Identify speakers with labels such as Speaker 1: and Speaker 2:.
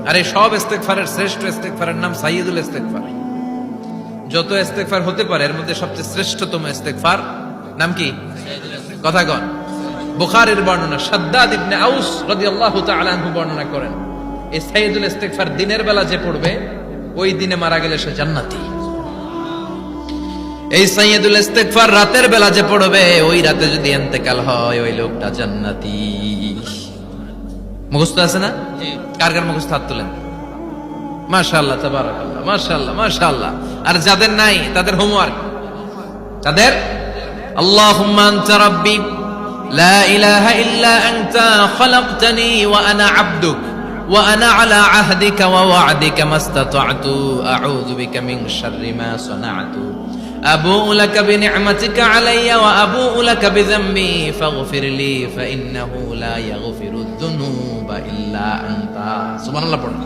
Speaker 1: আর এই সব ইস্তেগফারের শ্রেষ্ঠ ইস্তেগফারের নাম সাইয়্যিদুল ইস্তেগফার। যত ইস্তেগফার হতে পারে এর মধ্যে সবচেয়ে শ্রেষ্ঠতম ইস্তেগফার নাম কি? কথা কন। বুখারীর বর্ণনা, শাদ্দাদ ইবনে আউস রাদিয়াল্লাহু তাআলা আনহু বর্ণনা করেন, এই সাইয়্যিদুল ইস্তেগফার দিনের বেলা যে পড়বে ওই দিনে মারা গেলে সে জান্নাতি। এই সাইয়্যিদুল ইস্তেগফার রাতের বেলা যে পড়বে ওই রাতে যদি ইন্তেকাল হয় ওই লোকটা জান্নাতি। মুখস্থ আছে না? কার কার মুখস্থ হাত তুলেন। মাশাআল্লাহ, তাবারাকাল্লাহ, মাশাআল্লাহ, মাশাআল্লাহ। আর যাদের নাই তাদের হোমওয়ার্ক, তাদের আল্লাহুম্মা আনতা রাব্বি লা ইলাহা ইল্লা আনতা খালাকতানি ওয়া আনা আবদুক ওয়া আনা আলা আহদিকা ওয়া ওয়া'দিকা মাস্তাতা'তু আউযু বিকা মিন শাররি মা সানা'তু আবুউ লাকা বিনি'মাতিকা আলাইয়া ওয়া আবুউ লাকা বিযামবি ফাগফির লি ফাইন্নাহু লা ইয়াগফিরুদ দুনুবা ইল্লা আনতা। সুবহানাল্লাহ পড়ুন।